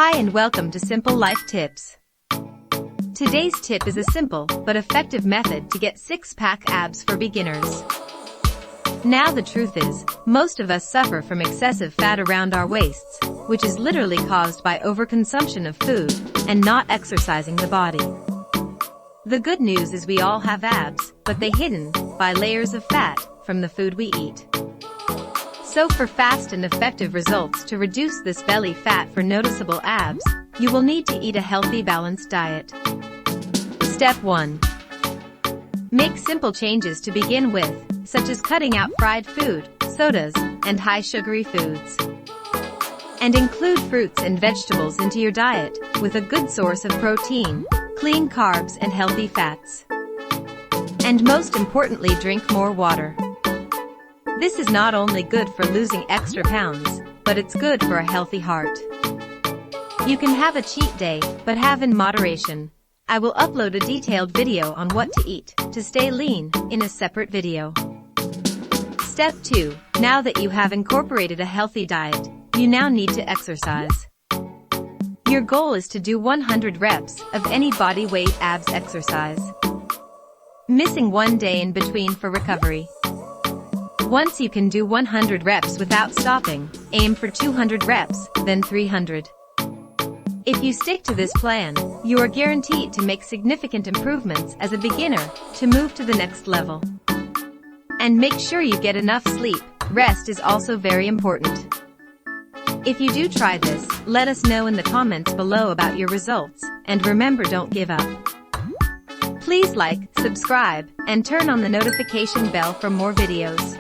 Hi and welcome to Simple Life Tips. Today's tip is a simple but effective method to get six-pack abs for beginners. Now the truth is, most of us suffer from excessive fat around our waists, which is literally caused by overconsumption of food and not exercising the body. The good news is we all have abs, but they're hidden by layers of fat from the food we eat. So for fast and effective results to reduce this belly fat for noticeable abs, you will need to eat a healthy balanced diet. Step 1. Make simple changes to begin with, such as cutting out fried food, sodas, and high sugary foods. And include fruits and vegetables into your diet, with a good source of protein, clean carbs and healthy fats. And most importantly, drink more water. This is not only good for losing extra pounds, but it's good for a healthy heart. You can have a cheat day, but have in moderation. I will upload a detailed video on what to eat to stay lean in a separate video. Step 2. Now that you have incorporated a healthy diet, you now need to exercise. Your goal is to do 100 reps of any body weight abs exercise, missing one day in between for recovery. Once you can do 100 reps without stopping, aim for 200 reps, then 300. If you stick to this plan, you are guaranteed to make significant improvements as a beginner to move to the next level. And make sure you get enough sleep. Rest is also very important. If you do try this, let us know in the comments below about your results, and remember, don't give up. Please like, subscribe, and turn on the notification bell for more videos.